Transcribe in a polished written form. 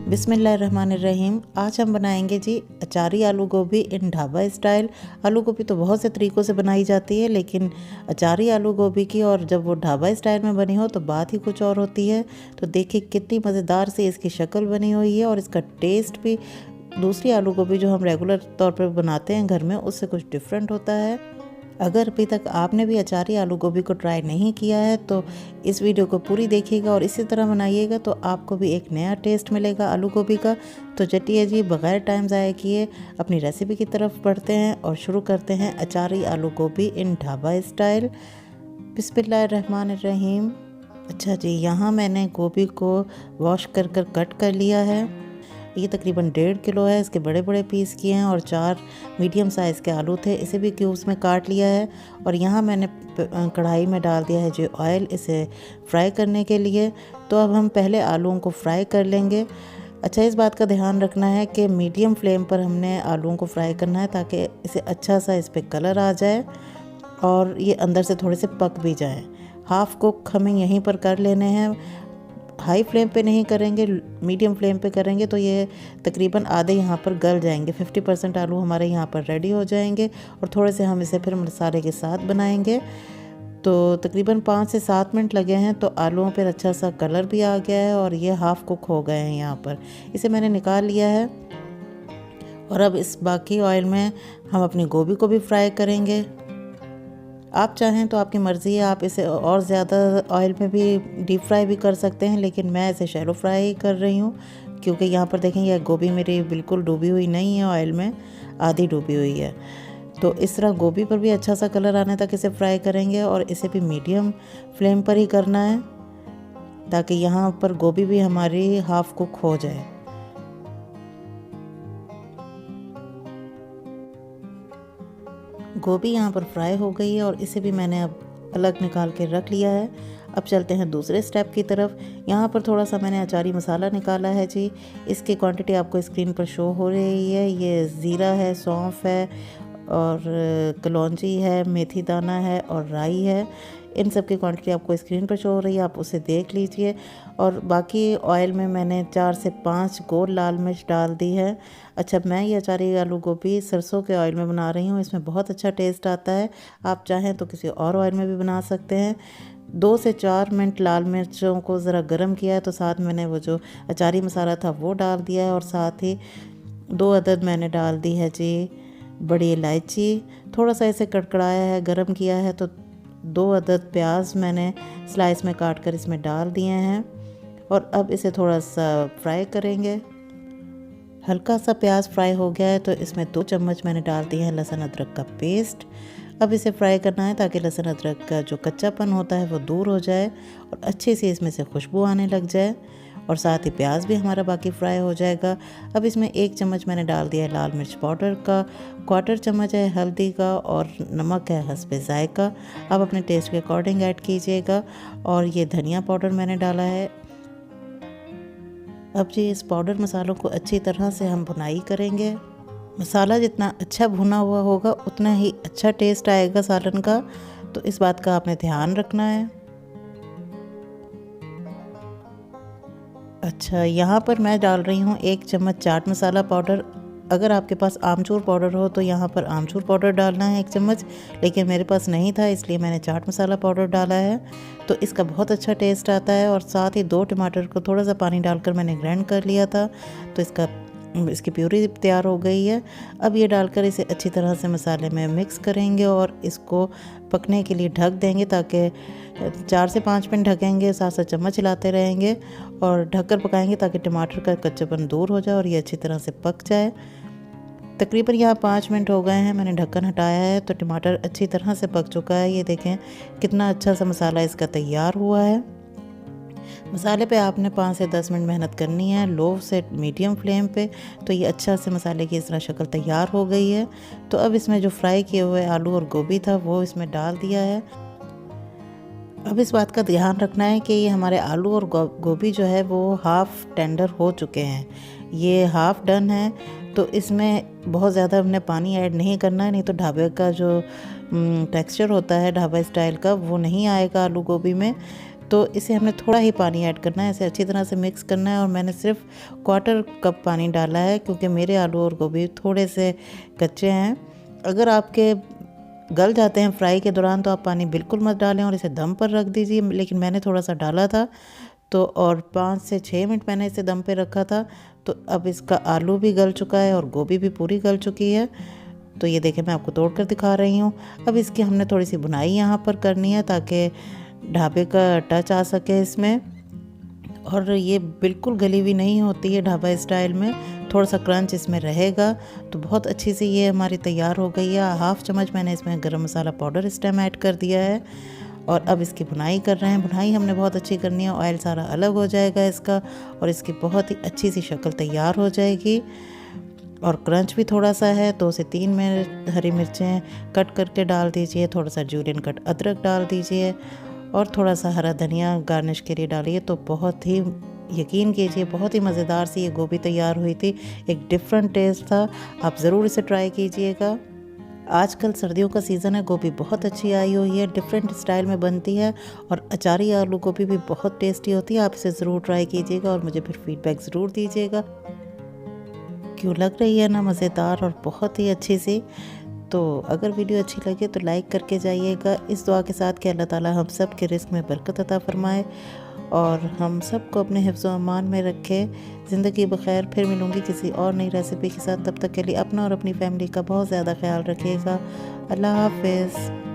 बिस्मिल्लाहिर्रहमानिर्रहीम। आज हम बनाएंगे जी अचारी आलू गोभी इन ढाबा स्टाइल। आलू गोभी तो बहुत से तरीक़ों से बनाई जाती है, लेकिन अचारी आलू गोभी की और जब वो ढाबा स्टाइल में बनी हो तो बात ही कुछ और होती है। तो देखिए कितनी मज़ेदार से इसकी शक्ल बनी हुई है और इसका टेस्ट भी दूसरी आलू गोभी जो हम रेगुलर तौर पर बनाते हैं घर में उससे कुछ डिफरेंट होता है। अगर अभी तक आपने भी अचारी आलू गोभी को ट्राई नहीं किया है तो इस वीडियो को पूरी देखिएगा और इसी तरह बनाइएगा तो आपको भी एक नया टेस्ट मिलेगा आलू गोभी का। तो चलिए जी बग़ैर टाइम ज़ाया किए अपनी रेसिपी की तरफ बढ़ते हैं और शुरू करते हैं अचारी आलू गोभी इन ढाबा स्टाइल। बिस्मिल्लाहिर्रहमानिर्रहीम। अच्छा जी, यहाँ मैंने गोभी को वॉश कर कट कर लिया है। ये तकरीबन 1.5 किलो है। इसके बड़े बड़े पीस किए हैं और 4 मीडियम साइज़ के आलू थे, इसे भी क्यूब्स में काट लिया है। और यहाँ मैंने कढ़ाई में डाल दिया है जो ऑयल, इसे फ्राई करने के लिए। तो अब हम पहले आलूओं को फ्राई कर लेंगे। अच्छा, इस बात का ध्यान रखना है कि मीडियम फ्लेम पर हमने आलूओं को फ्राई करना है ताकि इसे अच्छा सा इस पर कलर आ जाए और ये अंदर से थोड़े से पक भी जाएँ। हाफ़ कुक हमें यहीं पर कर लेने हैं। हाई फ्लेम पे नहीं करेंगे, मीडियम फ्लेम पे करेंगे तो ये तकरीबन आधे यहाँ पर गल जाएंगे। 50% आलू हमारे यहाँ पर रेडी हो जाएंगे और थोड़े से हम इसे फिर मसाले के साथ बनाएंगे। तो तकरीबन 5 से 7 मिनट लगे हैं तो आलूओं पर अच्छा सा कलर भी आ गया है और ये हाफ़ कुक हो गए हैं। यहाँ पर इसे मैंने निकाल लिया है और अब इस बाकी ऑयल में हम अपनी गोभी को भी फ्राई करेंगे। आप चाहें तो आपकी मर्ज़ी है, आप इसे और ज़्यादा ऑयल में भी डीप फ्राई भी कर सकते हैं, लेकिन मैं इसे शैलो फ्राई कर रही हूँ क्योंकि यहाँ पर देखें यह गोभी मेरी बिल्कुल डूबी हुई नहीं है ऑयल में, आधी डूबी हुई है। तो इस तरह गोभी पर भी अच्छा सा कलर आने तक इसे फ्राई करेंगे और इसे भी मीडियम फ्लेम पर ही करना है ताकि यहाँ पर गोभी भी हमारी हाफ़ कुक हो जाए। गोभी यहाँ पर फ्राई हो गई है और इसे भी मैंने अब अलग निकाल के रख लिया है। अब चलते हैं दूसरे स्टेप की तरफ। यहाँ पर थोड़ा सा मैंने अचारी मसाला निकाला है जी। इसकी क्वांटिटी आपको स्क्रीन पर शो हो रही है। ये ज़ीरा है, सौंफ है और कलौंजी है, मेथी दाना है और राई है। इन सब की क्वांटिटी आपको स्क्रीन पर शो हो रही है, आप उसे देख लीजिए। और बाकी ऑयल में मैंने 4 से 5 गोल लाल मिर्च डाल दी है। अच्छा, मैं ये अचारी आलू गोभी सरसों के ऑयल में बना रही हूँ, इसमें बहुत अच्छा टेस्ट आता है। आप चाहें तो किसी और ऑयल में भी बना सकते हैं। 2 से 4 मिनट लाल मिर्चों को ज़रा गर्म किया है तो साथ मैंने वो जो अचारी मसाला था वो डाल दिया है और साथ ही 2 अदद मैंने डाल दी है जी बड़ी इलायची। थोड़ा सा इसे कड़कड़ाया है, गर्म किया है तो 2 अदद प्याज मैंने स्लाइस में काट कर इसमें डाल दिए हैं और अब इसे थोड़ा सा फ्राई करेंगे। हल्का सा प्याज फ्राई हो गया है तो इसमें 2 चम्मच मैंने डाल दिए हैं लहसुन अदरक का पेस्ट। अब इसे फ्राई करना है ताकि लहसुन अदरक का जो कच्चापन होता है वो दूर हो जाए और अच्छे से इसमें से खुशबू आने लग जाए और साथ ही प्याज भी हमारा बाकी फ्राई हो जाएगा। अब इसमें 1 चम्मच मैंने डाल दिया है लाल मिर्च पाउडर का, 1/4 चम्मच है हल्दी का और नमक है हस्बे ज़ायका। आप अपने टेस्ट के अकॉर्डिंग ऐड कीजिएगा। और ये धनिया पाउडर मैंने डाला है। अब जी इस पाउडर मसालों को अच्छी तरह से हम भुनाई करेंगे। मसाला जितना अच्छा भुना हुआ होगा उतना ही अच्छा टेस्ट आएगा सालन का, तो इस बात का आपने ध्यान रखना है। अच्छा, यहाँ पर मैं डाल रही हूँ 1 चम्मच चाट मसाला पाउडर। अगर आपके पास आमचूर पाउडर हो तो यहाँ पर आमचूर पाउडर डालना है 1 चम्मच, लेकिन मेरे पास नहीं था इसलिए मैंने चाट मसाला पाउडर डाला है। तो इसका बहुत अच्छा टेस्ट आता है। और साथ ही 2 टमाटर को थोड़ा सा पानी डालकर मैंने ग्राइंड कर लिया था तो इसकी प्यूरी तैयार हो गई है। अब ये डालकर इसे अच्छी तरह से मसाले में मिक्स करेंगे और इसको पकने के लिए ढक देंगे ताकि 4 से 5 मिनट ढकेंगे, साथ साथ चम्मच हिलाते रहेंगे और ढककर पकाएंगे ताकि टमाटर का कच्चापन दूर हो जाए और ये अच्छी तरह से पक जाए। तकरीबन यहाँ 5 मिनट हो गए हैं, मैंने ढक्कन हटाया है तो टमाटर अच्छी तरह से पक चुका है। ये देखें कितना अच्छा सा मसाला इसका तैयार हुआ है। मसाले पे आपने 5 से 10 मिनट मेहनत करनी है, लो से मीडियम फ्लेम पे। तो ये अच्छा से मसाले की इस तरह शक्ल तैयार हो गई है। तो अब इसमें जो फ्राई किए हुए आलू और गोभी था वो इसमें डाल दिया है। अब इस बात का ध्यान रखना है कि ये हमारे आलू और गोभी जो है वो हाफ़ टेंडर हो चुके हैं, ये हाफ़ डन है। तो इसमें बहुत ज़्यादा हमने पानी ऐड नहीं करना है, नहीं तो ढाबे का जो टेक्सचर होता है ढाबा स्टाइल का वो नहीं आएगा आलू गोभी में। तो इसे हमने थोड़ा ही पानी ऐड करना है, इसे अच्छी तरह से मिक्स करना है। और मैंने सिर्फ 1/4 कप पानी डाला है क्योंकि मेरे आलू और गोभी थोड़े से कच्चे हैं। अगर आपके गल जाते हैं फ्राई के दौरान तो आप पानी बिल्कुल मत डालें और इसे दम पर रख दीजिए, लेकिन मैंने थोड़ा सा डाला था तो, और 5 से 6 मिनट मैंने इसे दम पे रखा था। तो अब इसका आलू भी गल चुका है और गोभी भी पूरी गल चुकी है। तो ये देखें, मैं आपको तोड़ कर दिखा रही हूँ। अब इसकी हमने थोड़ी सी बुनाई यहाँ पर करनी है ताकि ढाबे का टच आ सके इसमें। और ये बिल्कुल गली हुई नहीं होती है ढाबा स्टाइल में, थोड़ा सा क्रंच इसमें रहेगा। तो बहुत अच्छी सी ये हमारी तैयार हो गई है। 1/2 चम्मच मैंने इसमें गरम मसाला पाउडर इस टाइम ऐड कर दिया है और अब इसकी बुनाई कर रहे हैं। बुनाई हमने बहुत अच्छी करनी है, ऑयल सारा अलग हो जाएगा इसका और इसकी बहुत ही अच्छी सी शक्ल तैयार हो जाएगी। और क्रंच भी थोड़ा सा है, 2 से 3 हरी मिर्चें कट करके डाल दीजिए, थोड़ा सा जूलियन कट अदरक डाल दीजिए और थोड़ा सा हरा धनिया गार्निश के लिए डालिए। तो बहुत ही, यकीन कीजिए, बहुत ही मज़ेदार सी ये गोभी तैयार हुई थी। एक डिफरेंट टेस्ट था, आप ज़रूर इसे ट्राई कीजिएगा। आजकल सर्दियों का सीज़न है, गोभी बहुत अच्छी आई हुई है, डिफरेंट स्टाइल में बनती है और अचारी आलू गोभी भी बहुत टेस्टी होती है। आप इसे ज़रूर ट्राई कीजिएगा और मुझे फिर फीडबैक ज़रूर दीजिएगा। क्यों लग रही है ना मज़ेदार और बहुत ही अच्छी सी। तो अगर वीडियो अच्छी लगे तो लाइक करके जाइएगा, इस दुआ के साथ कि अल्लाह ताला हम सब के रिस्क में बरकत अता फरमाए और हम सबको अपने हिफ्ज़ व अमान में रखे। ज़िंदगी बखैर। फिर मिलूँगी किसी और नई रेसिपी के साथ, तब तक के लिए अपना और अपनी फैमिली का बहुत ज़्यादा ख्याल रखिएगा। अल्लाह हाफ़िज़।